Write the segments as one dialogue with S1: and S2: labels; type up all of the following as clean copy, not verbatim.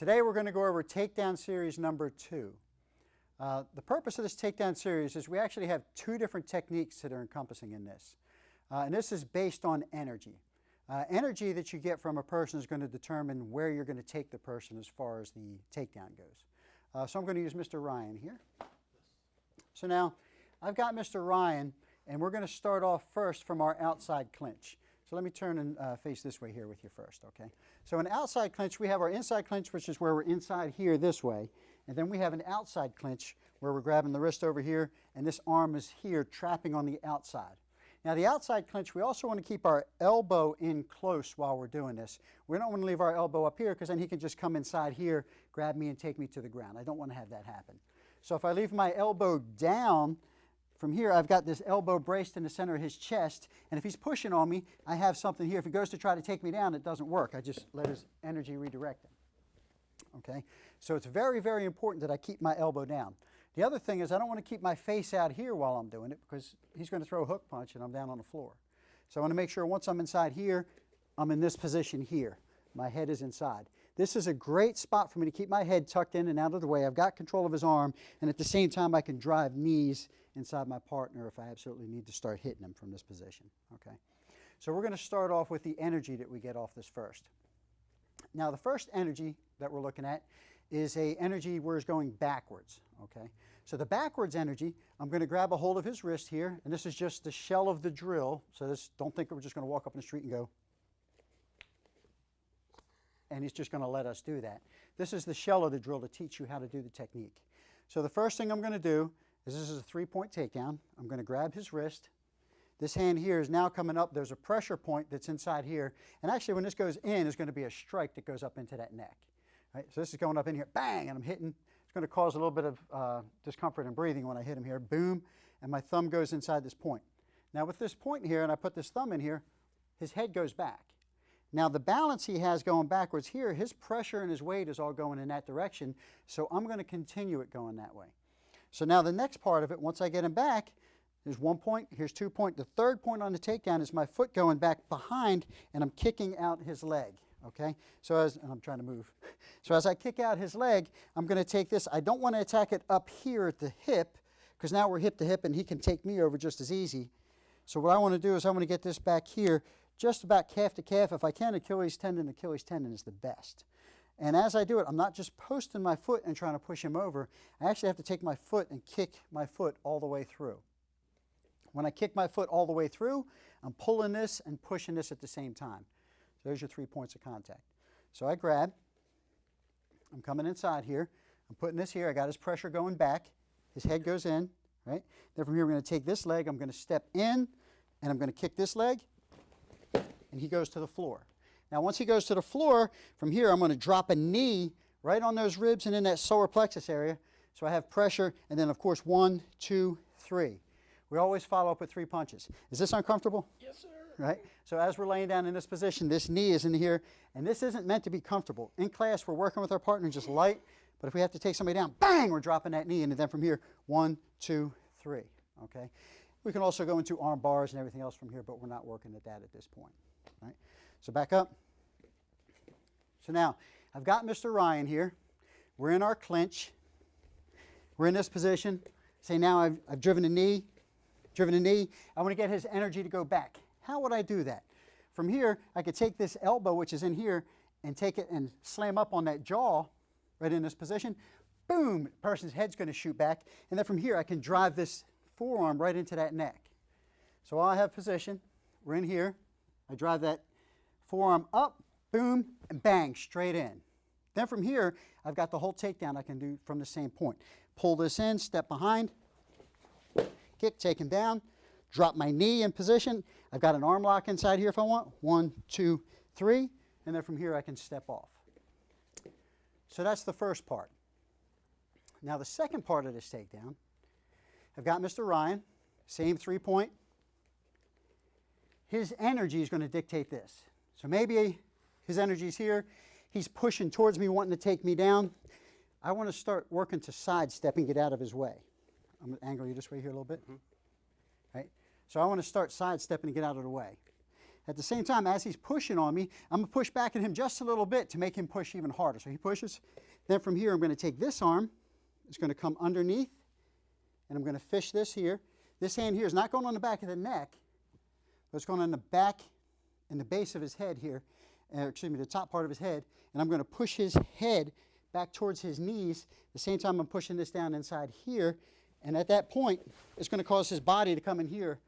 S1: Today we're going to go over takedown series number 2. The purpose of this takedown series is we actually have 2 different techniques that are encompassing in this. And this is based on energy. Energy that you get from a person is going to determine where you're going to take the person as far as the takedown goes. So I'm going to use Mr. Ryan here. So now I've got Mr. Ryan, and we're going to start off first from our outside clinch. So let me turn and face this way here with you first, okay? So an outside clinch, we have our inside clinch, which is where we're inside here this way. And then we have an outside clinch where we're grabbing the wrist over here, and this arm is here trapping on the outside. Now the outside clinch, we also want to keep our elbow in close while we're doing this. We don't want to leave our elbow up here because then he can just come inside here, grab me, and take me to the ground. I don't want to have that happen. So if I leave my elbow down, from here, I've got this elbow braced in the center of his chest, and if he's pushing on me, I have something here. If he goes to try to take me down, it doesn't work. I just let his energy redirect him. Okay? So it's very, very important that I keep my elbow down. The other thing is I don't want to keep my face out here while I'm doing it because he's going to throw a hook punch and I'm down on the floor. So I want to make sure once I'm inside here, I'm in this position here. My head is inside. This is a great spot for me to keep my head tucked in and out of the way. I've got control of his arm, and at the same time I can drive knees inside my partner if I absolutely need to start hitting him from this position. Okay? So we're going to start off with the energy that we get off this first. Now the first energy that we're looking at is a energy where it's going backwards. Okay? So the backwards energy, I'm going to grab a hold of his wrist here, and this is just the shell of the drill. So this, don't think we're just going to walk up in the street and go, and he's just going to let us do that. This is the shell of the drill to teach you how to do the technique. So the first thing I'm going to do is, this is a 3-point takedown. I'm going to grab his wrist. This hand here is now coming up. There's a pressure point that's inside here. And actually when this goes in, there's going to be a strike that goes up into that neck. Right? So this is going up in here, bang, and I'm hitting. It's going to cause a little bit of discomfort in breathing when I hit him here, boom, and my thumb goes inside this point. Now with this point here, and I put this thumb in here, his head goes back. Now the balance he has going backwards here, his pressure and his weight is all going in that direction, so I'm going to continue it going that way. So now the next part of it, once I get him back, there's 1 point, here's 2 points. The third point on the takedown is my foot going back behind and I'm kicking out his leg, okay? So and I'm trying to move. So as I kick out his leg, I'm going to take this. I don't want to attack it up here at the hip because now we're hip to hip and he can take me over just as easy. So what I want to do is I want to get this back here, just about calf to calf. If I can, Achilles tendon is the best. And as I do it, I'm not just posting my foot and trying to push him over. I actually have to take my foot and kick my foot all the way through. When I kick my foot all the way through, I'm pulling this and pushing this at the same time. So there's your 3 points of contact. So I grab, I'm coming inside here, I'm putting this here, I got his pressure going back, his head goes in, right? Then from here we're going to take this leg, I'm going to step in, and I'm going to kick this leg, and he goes to the floor. Now once he goes to the floor, from here I'm going to drop a knee right on those ribs and in that solar plexus area. So I have pressure, and then of course 1, 2, 3. We always follow up with 3 punches. Is this uncomfortable?
S2: Yes, sir.
S1: Right? So as we're laying down in this position, this knee is in here, and this isn't meant to be comfortable. In class, we're working with our partner just light, but if we have to take somebody down, bang, we're dropping that knee, and then from here, 1, 2, 3. Okay? We can also go into arm bars and everything else from here, but we're not working at that at this point. Right? So back up. So now, I've got Mr. Ryan here. We're in our clinch. We're in this position. Say now I've driven a knee. I want to get his energy to go back. How would I do that? From here, I could take this elbow, which is in here, and take it and slam up on that jaw right in this position. Boom! The person's head's going to shoot back. And then from here, I can drive this forearm right into that neck. So while I have position, we're in here. I drive that forearm up, boom, and bang, straight in. Then from here, I've got the whole takedown I can do from the same point. Pull this in, step behind, kick, take him down, drop my knee in position. I've got an arm lock inside here if I want. 1, 2, 3, and then from here I can step off. So that's the first part. Now the second part of this takedown, I've got Mr. Ryan, same 3-point. His energy is going to dictate this. So maybe his energy is here. He's pushing towards me, wanting to take me down. I want to start working to sidestepping, get out of his way. I'm going to angle you this way here a little bit. Right? So I want to start sidestepping and get out of the way. At the same time, as he's pushing on me, I'm going to push back at him just a little bit to make him push even harder. So he pushes. Then from here, I'm going to take this arm. It's going to come underneath, and I'm going to fish this here. This hand here is not going on the back of the neck, but it's going on the back and the base of his head here, excuse me, the top part of his head, and I'm going to push his head back towards his knees. At the same time, I'm pushing this down inside here, and at that point, it's going to cause his body to come in here,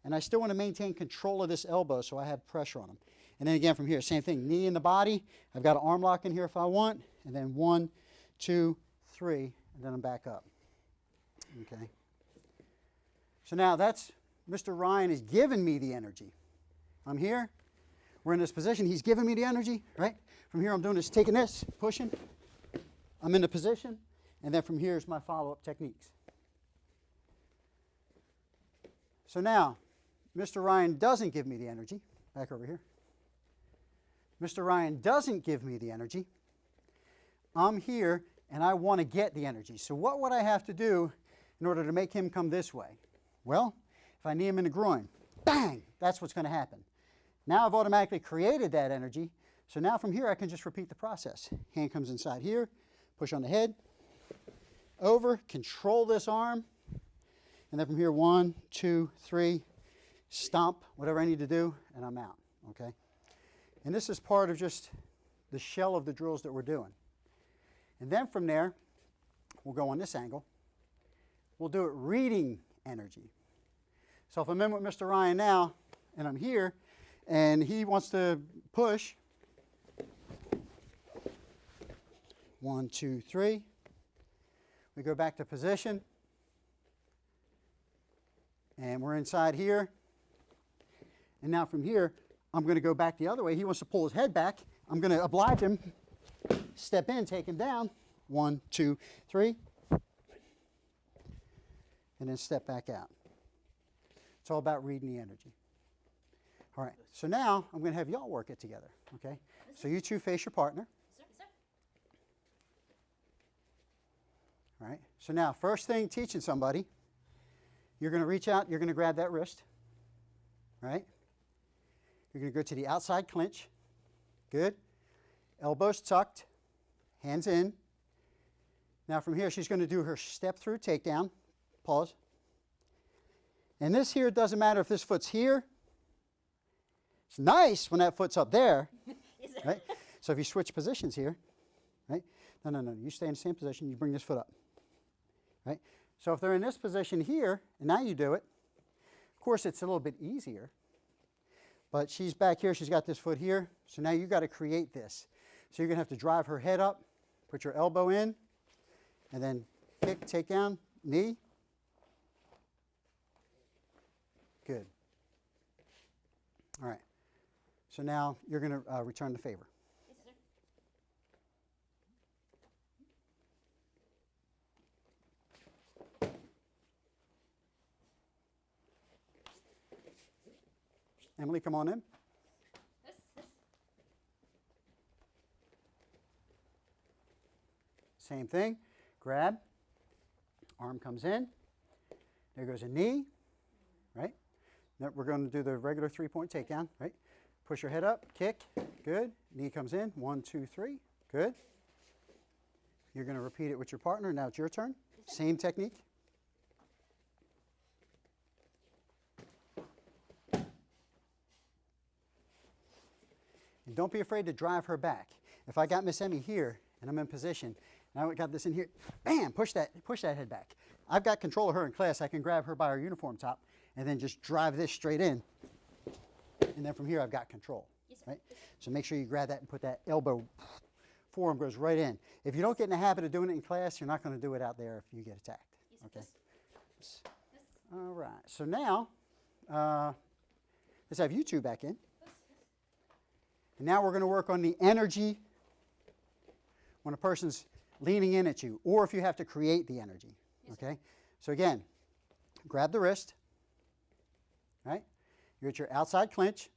S1: and I still want to maintain control of this elbow so I have pressure on him. And then again from here, same thing, knee in the body. I've got an arm lock in here if I want, and then 1, 2, 3, and then I'm back up. Okay. So now that's, Mr. Ryan is giving me the energy. I'm here. We're in this position. He's giving me the energy, right? From here, I'm doing this, taking this, pushing. I'm in the position. And then from here is my follow-up techniques. So now, Mr. Ryan doesn't give me the energy. Back over here. Mr. Ryan doesn't give me the energy. I'm here, and I want to get the energy. So what would I have to do in order to make him come this way? Well, if I knee him in the groin, bang, that's what's going to happen. Now I've automatically created that energy. So now from here, I can just repeat the process. Hand comes inside here, push on the head, over, control this arm, and then from here, 1, 2, 3, stomp, whatever I need to do, and I'm out, okay? And this is part of just the shell of the drills that we're doing. And then from there, we'll go on this angle. We'll do it reading energy. So if I'm in with Mr. Ryan now, and I'm here, and he wants to push, 1, 2, 3. We go back to position, and we're inside here. And now from here, I'm going to go back the other way. He wants to pull his head back. I'm going to oblige him, step in, take him down, 1, 2, 3, and then step back out. It's all about reading the energy. All right, so now I'm going to have y'all work it together, okay? So you two face your partner. All right, so now first thing teaching somebody, you're going to reach out, you're going to grab that wrist, right? You're going to go to the outside clinch. Good. Elbows tucked, hands in. Now from here, she's going to do her step through takedown. Pause. And this here, it doesn't matter if this foot's here. It's nice when that foot's up there, right? So if you switch positions here, right? No. You stay in the same position. You bring this foot up, right? So if they're in this position here, and now you do it, of course, it's a little bit easier. But she's back here. She's got this foot here. So now you've got to create this. So you're going to have to drive her head up, put your elbow in, and then kick, take down, knee. Good. All right. So now you're going to return the favor.
S2: Yes, sir.
S1: Emily, come on in.
S2: Yes, yes.
S1: Same thing. Grab. Arm comes in. There goes a knee. Right? Now we're going to do the regular 3-point takedown. Right? Push your head up. Kick. Good. Knee comes in. 1, 2, 3. Good. You're going to repeat it with your partner. Now it's your turn.
S2: Yes,
S1: Same technique. And don't be afraid to drive her back. If I got Miss Emmy here and I'm in position, and I got this in here, bam, push that head back. I've got control of her in class. I can grab her by her uniform top and then just drive this straight in. And then from here, I've got control.
S2: Yes, sir.
S1: Right? So make sure you grab that and put that elbow, forearm goes right in. If you don't get in the habit of doing it in class, you're not going to do it out there if you get attacked.
S2: Yes,
S1: Okay.
S2: yes.
S1: All right. So now, let's have you two back in. And now we're going to work on the energy when a person's leaning in at you, or if you have to create the energy. Okay? So again, grab the wrist. Right? You're at your outside clinch.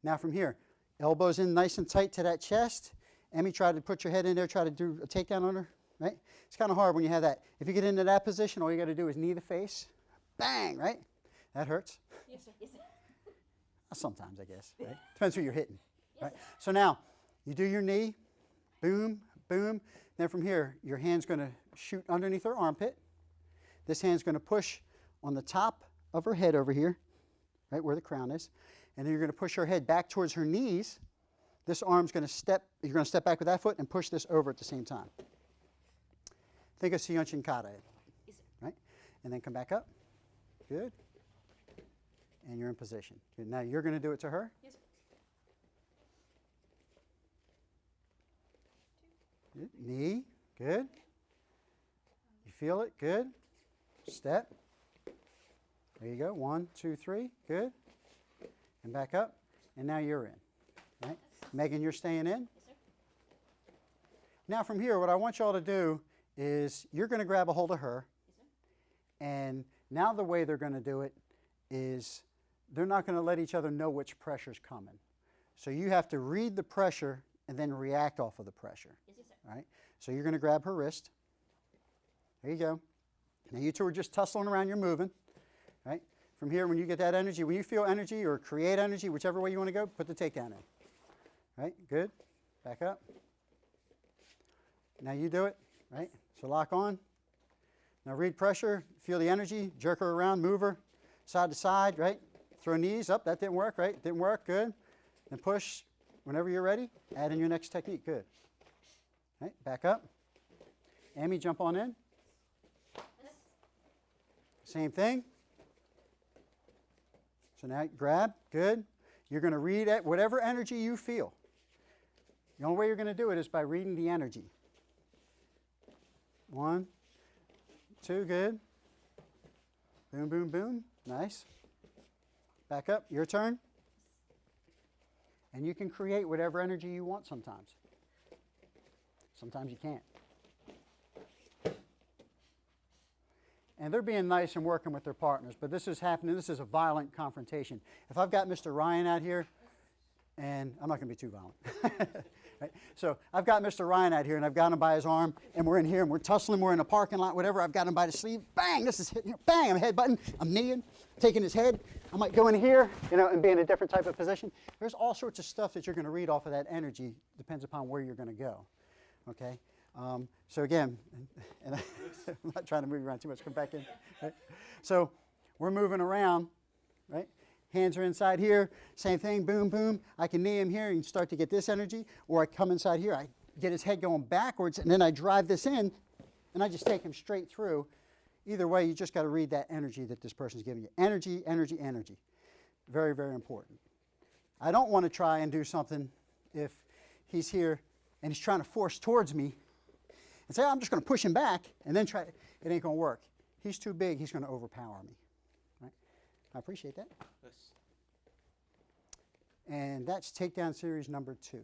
S1: Now from here, elbows in nice and tight to that chest. Emmy, try to put your head in there, try to do a takedown on her. Right? It's kind of hard when you have that. If you get into that position, all you got to do is knee the face. Bang, right? That hurts.
S2: Yes, sir. Yes, sir.
S1: Sometimes, I guess, right? Depends who you're hitting,
S2: Yes,
S1: right?
S2: sir.
S1: So now, you do your knee, boom, boom. Then from here, your hand's going to shoot underneath her armpit. This hand's going to push on the top of her head over here, right where the crown is. And then you're going to push her head back towards her knees. This arm's going to step, you're going to step back with that foot and push this over at the same time. Think of Seonchin Kata,
S2: Yes, sir.
S1: right? And then come back up. Good. And you're in position. Good. Now you're going to do it to her.
S2: Yes, sir.
S1: Good. Knee. Good. You feel it? Good. Step. There you go. 1, 2, 3. Good. And back up. And now you're in. Right? Megan, you're staying in.
S2: Yes, sir.
S1: Now from here, what I want y'all to do is you're going to grab a hold of her.
S2: Yes, sir.
S1: And now the way they're going to do it is they're not going to let each other know which pressure's coming. So you have to read the pressure and then react off of the pressure.
S2: Yes, sir.
S1: All right? So you're going to grab her wrist. There you go. Now you two are just tussling around, you're moving. Right? From here, when you get that energy, when you feel energy or create energy, whichever way you want to go, put the takedown in. Right? Good. Back up. Now you do it. Right? So lock on. Now read pressure, feel the energy, jerk her around, move her side to side, right? Throw knees up, that didn't work, right? Didn't work, good. Then push whenever you're ready, add in your next technique, good. Right, back up. Amy, jump on in.
S2: Yes.
S1: Same thing. So now grab, good. You're going to read at whatever energy you feel. The only way you're going to do it is by reading the energy. 1, 2, good. Boom, boom, boom. Nice. Back up. Your turn. And you can create whatever energy you want sometimes. Sometimes you can't. And they're being nice and working with their partners, but this is happening. This is a violent confrontation. If I've got Mr. Ryan out here, and I'm not going to be too violent. Right? So I've got Mr. Ryan out here, and I've got him by his arm, and we're in here, and we're tussling, we're in a parking lot, whatever. I've got him by the sleeve. Bang! This is hitting here. Bang! I'm headbutting. I'm kneeing, taking his head. I might go in here, and be in a different type of position. There's all sorts of stuff that you're going to read off of that energy. Depends upon where you're going to go. Okay? So again, and I'm not trying to move you around too much. Come back in. Right? So we're moving around, right? Hands are inside here, same thing, boom, boom. I can knee him here and start to get this energy, or I come inside here, I get his head going backwards, and then I drive this in, and I just take him straight through. Either way, you just got to read that energy that this person's giving you. Energy, energy, energy. Very, very important. I don't want to try and do something if he's here and he's trying to force towards me and say, oh, I'm just going to push him back, and then try. It ain't going to work. He's too big. He's going to overpower me. Right? I appreciate that.
S3: Yes.
S1: And that's Takedown Series number 2.